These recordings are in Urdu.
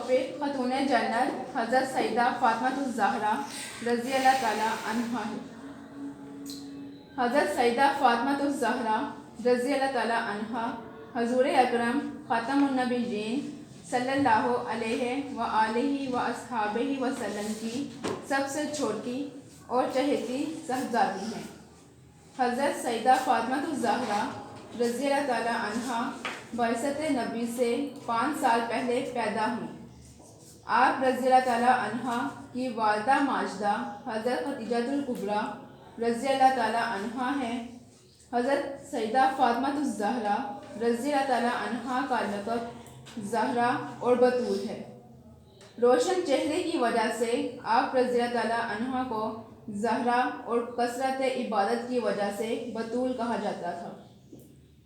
پھر خاتون جنت حضرت سیدہ فاطمہ الزہرا رضی اللہ تعالیٰ عنہا ہے۔ حضرت سیدہ فاطمہ الزہرا رضی اللہ تعالیٰ عنہا حضور اکرم خاتم النبیین صلی اللہ علیہ وآلہ واصحابہ وسلم کی سب سے چھوٹی اور چہیتی صاحبزادی ہیں۔ حضرت سیدہ فاطمہ الزہرا رضی اللہ تعالیٰ عنہا بعثت نبی سے 5 سال پہلے پیدا ہوئی۔ آپ رضی اللہ تعالیٰ عنہا کی والدہ ماجدہ حضرت خدیجہ الکبریٰ رضی اللہ تعالیٰ عنہا ہیں۔ حضرت سیدہ فاطمہ الزہرا رضی اللہ تعالیٰ عنہا کا لقب زہرا اور بطول ہے۔ روشن چہرے کی وجہ سے آپ رضی اللہ تعالیٰ عنہا کو زہرا اور کثرت عبادت کی وجہ سے بطول کہا جاتا تھا۔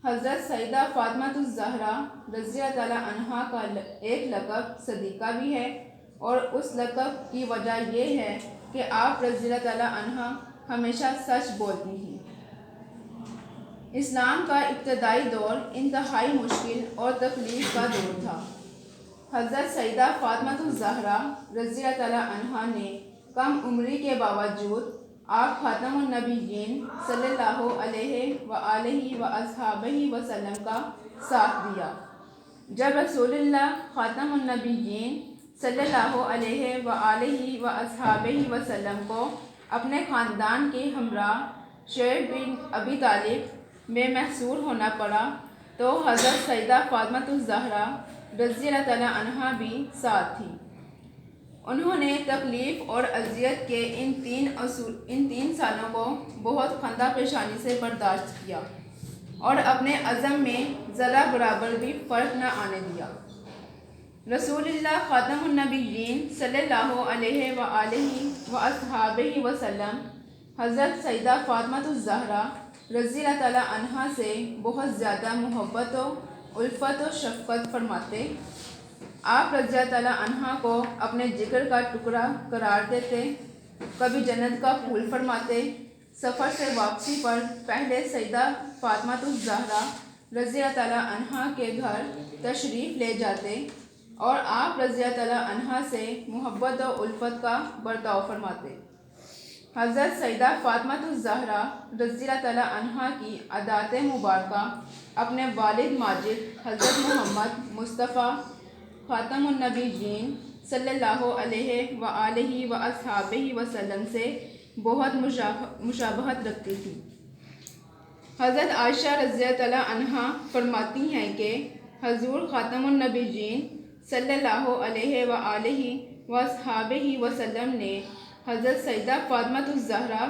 حضرت سیدہ فاطمہ الزہرا رضی اللہ تعالیٰ عنہا کا ایک لقب صدیقہ بھی ہے، اور اس لقب کی وجہ یہ ہے کہ آپ رضی اللہ تعالیٰ عنہا ہمیشہ سچ بولتی ہیں۔ اسلام کا ابتدائی دور انتہائی مشکل اور تکلیف کا دور تھا۔ حضرت سیدہ فاطمہ الزہرا رضی اللہ تعالیٰ عنہا نے کم عمری کے باوجود آپ خاتم النبیین صلی اللہ علیہ وآلہ واصحابہ وسلم کا ساتھ دیا۔ جب رسول اللہ خاتم النبیین صلی اللہ علیہ وآلہ واصحابہ وسلم کو اپنے خاندان کے ہمراہ شعیب بن ابی طالب میں محصور ہونا پڑا تو حضرت سیدہ فاطمہ الزہرا رضی اللہ تعالیٰ عنہا بھی ساتھ تھیں۔ انہوں نے تکلیف اور اذیت کے ان تین سالوں کو بہت خندہ پیشانی سے برداشت کیا اور اپنے عزم میں ذرا برابر بھی فرق نہ آنے دیا۔ رسول اللہ خاتم النبیین صلی اللہ علیہ وآلہ واصحابہ وسلم حضرت سیدہ فاطمہ الزہرا رضی اللہ تعالیٰ عنہا سے بہت زیادہ محبت و الفت و شفقت فرماتے۔ آپ رضی اللہ تعالیٰ عنہا کو اپنے جگر کا ٹکڑا قرار دیتے، کبھی جنت کا پھول فرماتے۔ سفر سے واپسی پر پہلے سیدہ فاطمہ الزہرا رضی اللہ تعالیٰ عنہا کے گھر تشریف لے جاتے اور آپ رضی اللہ تعالیٰ عنہا سے محبت و الفت کا برتاؤ فرماتے۔ حضرت سیدہ فاطمہ الزہرا رضی اللہ تعالیٰ عنہا کی عادات مبارکہ اپنے والد ماجد حضرت محمد مصطفیٰ خاتم النبیین صلی اللہ علیہ وآلہ واصحابہ وسلم سے بہت مشابہت رکھتی تھی۔ حضرت عائشہ رضی اللہ تعالیٰ عنہا فرماتی ہیں کہ حضور خاتم النبیین صلی اللہ علیہ وآلہ واصحابہ وسلم نے حضرت سیدہ فاطمہ الزہرا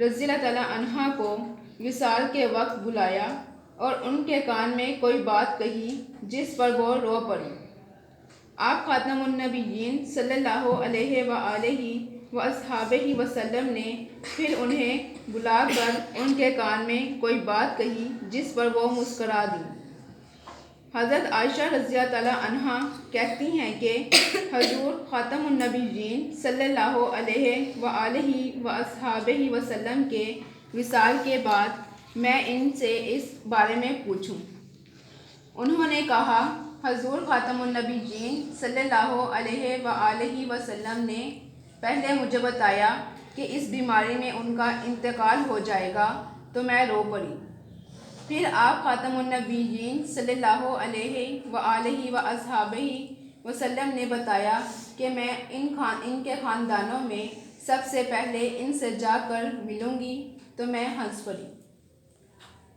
رضی اللہ تعالیٰ عنہا کو وصال کے وقت بلایا اور ان کے کان میں کوئی بات کہی جس پر وہ رو پڑی۔ آپ خاتم النبیین صلی اللہ علیہ وآلہ واصحابہ وسلم نے پھر انہیں بلا کر ان کے کان میں کوئی بات کہی جس پر وہ مسکرا دیں۔ حضرت عائشہ رضی اللہ تعالیٰ عنہا کہتی ہیں کہ حضور خاتم النبیین صلی اللہ علیہ وآلہ واصحابہ وسلم کے وصال کے بعد میں ان سے اس بارے میں پوچھوں۔ انہوں نے کہا، حضور خاتم النبیین صلی اللہ علیہ وآلہ وسلم نے پہلے مجھے بتایا کہ اس بیماری میں ان کا انتقال ہو جائے گا تو میں رو پڑی۔ پھر آپ خاتم النبیین صلی اللہ علیہ وآلہ واصحابہ وسلم نے بتایا کہ میں ان کے خاندانوں میں سب سے پہلے ان سے جا کر ملوں گی تو میں ہنس پڑی۔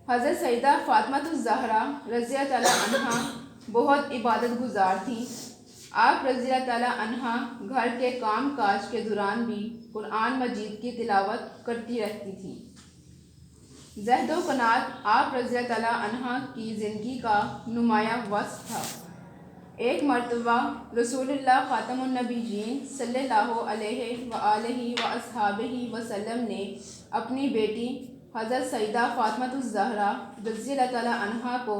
حضرت سیدہ فاطمہ الزہرا رضی اللہ تعالیٰ عنہا بہت عبادت گزار تھیں۔ آپ رضی اللہ تعالیٰ عنہا گھر کے کام کاج کے دوران بھی قرآن مجید کی تلاوت کرتی رہتی تھیں۔ زہد و قناعت آپ رضی اللہ تعالیٰ عنہا کی زندگی کا نمایاں وصف تھا۔ ایک مرتبہ رسول اللہ خاتم النبیین صلی اللہ علیہ وآلہ واصحابہ وسلم نے اپنی بیٹی حضرت سیدہ فاطمہ الزہرا رضی اللہ تعالیٰ عنہا کو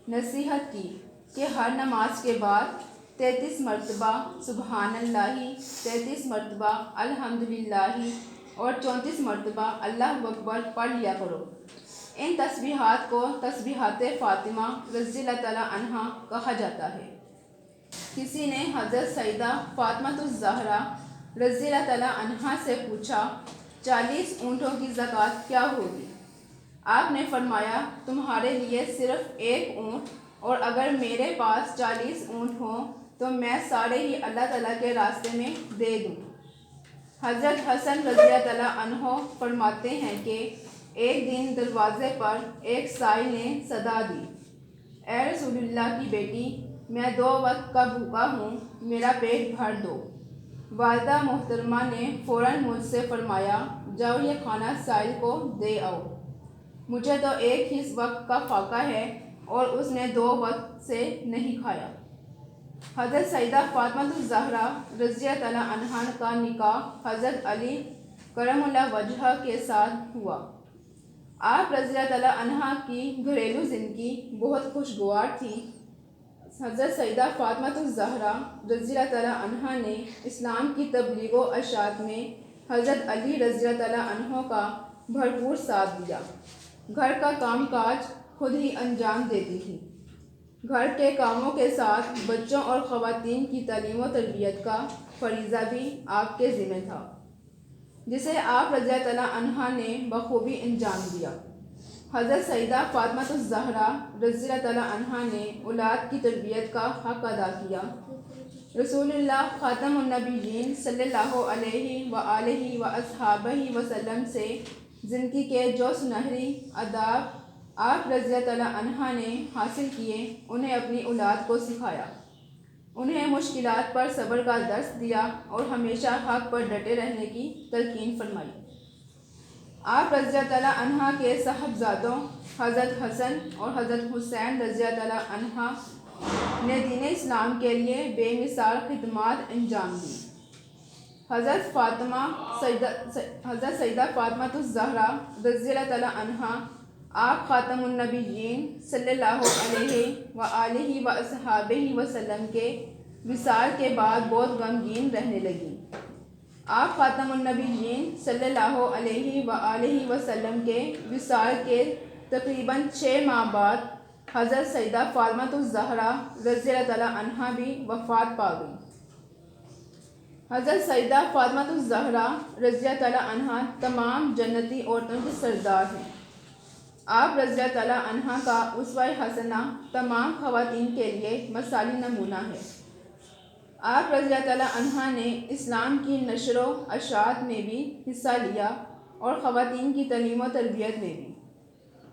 نصیحت کی کہ ہر نماز کے بعد 33 مرتبہ سبحان اللہ، 33 مرتبہ الحمدللہ اور 34 مرتبہ اللہ اکبر پڑھ لیا کرو۔ ان تسبیحات کو تسبیحات فاطمہ رضی اللہ تعالیٰ عنہا کہا جاتا ہے۔ کسی نے حضرت سیدہ فاطمہ الزہرا رضی اللہ تعالیٰ عنہا سے پوچھا 40 اونٹوں کی زکوٰۃ کیا ہوگی؟ آپ نے فرمایا تمہارے لیے صرف 1 اونٹ، اور اگر میرے پاس 40 اونٹ ہوں تو میں سارے ہی اللہ تعالیٰ کے راستے میں دے دوں۔ حضرت حسن رضی اللہ تعالیٰ عنہ فرماتے ہیں کہ ایک دن دروازے پر ایک سائل نے صدا دی، اے رسول اللہ کی بیٹی، میں 2 وقت کا بھوکا ہوں، میرا پیٹ بھر دو۔ والدہ محترمہ نے فوراً مجھ سے فرمایا جاؤ یہ کھانا سائل کو دے آؤ، مجھے تو ایک ہی وقت کا فاقہ ہے اور اس نے 2 وقت سے نہیں کھایا۔ حضرت سیدہ فاطمہ الزہرا رضی اللہ تعالیٰ عنہا کا نکاح حضرت علی کرم اللہ وجہہ کے ساتھ ہوا۔ آپ رضی اللہ تعالیٰ عنہا کی گھریلو زندگی بہت خوشگوار تھی۔ حضرت سیدہ فاطمہ الزہرا رضی اللہ تعالیٰ عنہا نے اسلام کی تبلیغ و اشاعت میں حضرت علی رضی اللہ تعالیٰ عنہ کا بھرپور ساتھ دیا۔ گھر کا کام کاج خود ہی انجام دیتی تھی۔ گھر کے کاموں کے ساتھ بچوں اور خواتین کی تعلیم و تربیت کا فریضہ بھی آپ کے ذمہ تھا، جسے آپ رضی اللہ تعالیٰ عنہا نے بخوبی انجام دیا۔ حضرت سیدہ فاطمہ الزہرا رضی اللہ تعالیٰ عنہا نے اولاد کی تربیت کا حق ادا کیا۔ رسول اللہ خاتم النبیین صلی اللہ علیہ وآلہ وصحبہ وسلم سے زندگی کے جو سنہری آداب آپ رضی اللہ تعالیٰ عنہا نے حاصل کیے، انہیں اپنی اولاد کو سکھایا، انہیں مشکلات پر صبر کا درس دیا اور ہمیشہ حق پر ڈٹے رہنے کی تلقین فرمائی۔ آپ رضی اللہ تعالیٰ عنہ کے صاحبزادوں حضرت حسن اور حضرت حسین رضی اللہ تعالیٰ عنہ نے دین اسلام کے لیے بے مثال خدمات انجام دی۔ حضرت سیدہ فاطمہ الزہرا رضی اللہ تعالیٰ عنہ آپ خاتم النبیین صلی اللہ علیہ وآلہ وصحبہ وسلم کے وصال کے بعد بہت غمگین رہنے لگیں۔ آپ خاتم النبیین صلی اللہ علیہ وآلہ وسلم کے وصال کے تقریباً 6 ماہ بعد حضرت سیدہ فاطمہ الزہرا رضی اللہ تعالیٰ عنہا بھی وفات پا گئی۔ حضرت سیدہ فاطمہ الزہرا رضی اللہ تعالیٰ عنہا تمام جنتی عورتوں کی سردار ہیں۔ آپ رضی اللہ تعالیٰ عنہا کا اسوہ حسنہ تمام خواتین کے لیے مثالی نمونہ ہے۔ آپ رضی اللہ تعالیٰ عنہا نے اسلام کی نشر و اشاعت میں بھی حصہ لیا اور خواتین کی تعلیم و تربیت میں بھی۔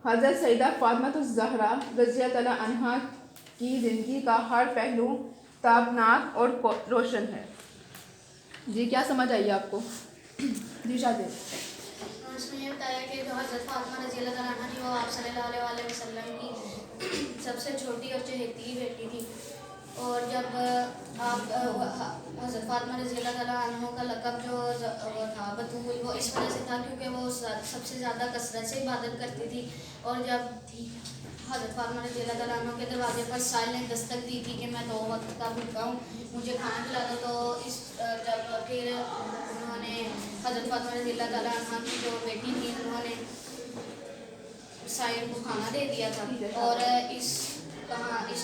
حضرت سیدہ فاطمہ الزہرا رضی اللہ تعالیٰ عنہا کی زندگی کا ہر پہلو تابناک اور روشن ہے۔ جی کیا سمجھ آئی آپ کو؟ جی شاہد۔ اس میں یہ بتایا کہ جو حضرت فاطمہ رضی اللہ تعالیٰ عنہ تھی وہ آپ صلی اللہ علیہ وسلم کی سب سے چھوٹی اور چہیتی بیٹی تھی، اور جب آپ حضرت فاطمہ رضی اللہ تعالیٰ عنہ کا لقب جو تھا بتول، وہ اس وجہ سے تھا کیونکہ وہ سب سے زیادہ کثرت سے عبادت کرتی تھی، اور جب حضرت فاطمہ رضی اللہ تعالیٰ عنہ کے دروازے پر سائل نے دستک دی تھی کہ میں 2 وقت کا بھوکا ہوں، مجھے کھانا کھلا دو، تو جب پھر انہوں نے حضرت فاطمہ رضی اللہ تعالیٰ عنہ کی جو بیٹی تھی انہوں نے سائل کو کھانا دے دیا تھا۔ اور اس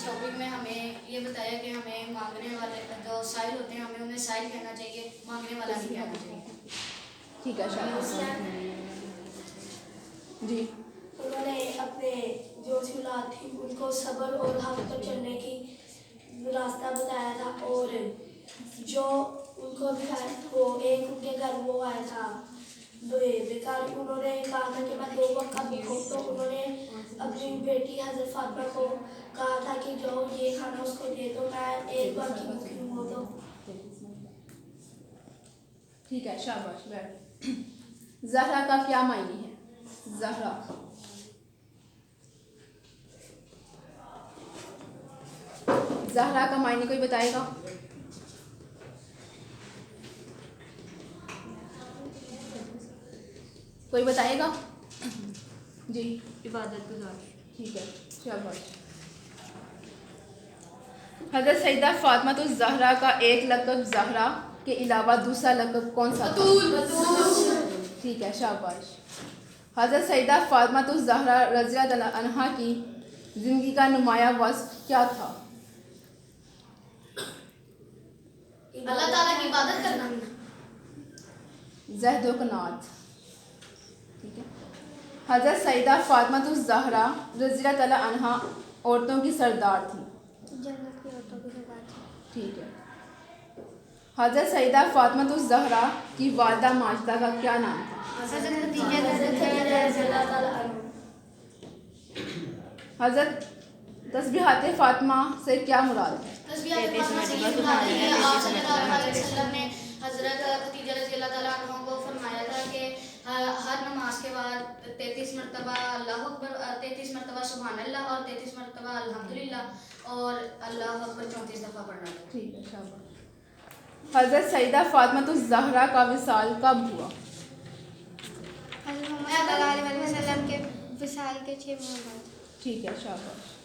ٹاپک میں ہمیں یہ بتایا کہ ہمیں مانگنے والے جو سائل ہوتے ہیں ہمیں انہیں سائل کہنا چاہیے، مانگنے والا نہیں کہنا چاہیے۔ ٹھیک ہے شاہد۔ جی انہوں نے اپنے جو اولاد تھی ان کو صبر اور حق پر چلنے کی راستہ بتایا تھا، اور جو ان کو دکھایا وہ ایک ان کے گھر وہ آیا تھا بیکار، انہوں نے کہا تھا کہ میں 2 وقت کا بھوکا ہوں، تو انہوں نے اپنی بیٹی حضرت فاطمہ کو کہا تھا کہ جو یہ کھانا اس کو دے دو، میں 1 وقت کی بھوکی ہوں وہ دو۔ ٹھیک ہے شاباش بیٹھ۔ زہرا کا کیا معنی ہے؟ زہرا زہرا کا معنی کوئی بتائے گا؟ کوئی بتائے گا؟ جی عبادت گزار۔ ٹھیک ہے شاباش۔ حضرت سیدہ فاطمہ الزہرا کا ایک لقب زہرا کے علاوہ دوسرا لقب کون سا تھا؟ ٹھیک ہے شاباش۔ حضرت سیدہ فاطمہ الزہرا رضی اللہ عنہا کی زندگی کا نمایاں وصف کیا تھا؟ اللہ تعالیٰ کی عبادت کرنا. زہد و قناعت. ٹھیک ہے. حضرت سیدہ فاطمہ الزہرا رضی اللہ تعالیٰ عنہا عورتوں کی سردار تھی. جنت کی عورتوں کی سردار تھی. ٹھیک ہے. حضرت سیدہ فاطمہ الزہرا کی والدہ ماجدہ کا کیا نام تھا؟ حضرت خدیجہ رضی اللہ تعالیٰ عنہا. حضرت تسبیحات فاطمہ سے کیا مراد ہے؟ تسبیحات فاطمہ سے یہ مراد ہے کہ آپ صلی اللہ علیہ وسلم نے حضرت خدیجہ رضی اللہ تعالیٰ عنہ کو فرمایا تھا کہ ہر نماز کے بعد 33 مرتبہ اللہ اکبر، 33 مرتبہ سبحان اللہ اور 33 مرتبہ الحمدللہ اور اللہ اکبر 34 دفعہ پڑھنا. ٹھیک ہے. شاباش. حضرت سیدہ فاطمہ الزہرا کا وصال کب ہوا؟ حضرت محمد صلی اللہ علیہ وسلم کے وصال کے 6 ماہ بعد. ٹھیک ہے. شاباش.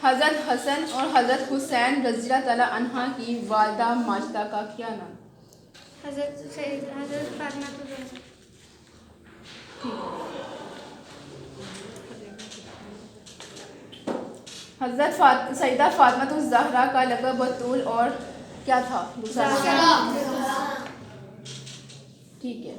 حضرت حسن اور حضرت حسین رضی اللہ تعالیٰ عنہ کی والدہ ماجدہ کا کیا نام؟ حضرت فاطمہ الزہرا. حضرت سیدہ فاطمہ الزہرا کا لقب بطول اور کیا تھا دوسرا؟ ٹھیک ہے.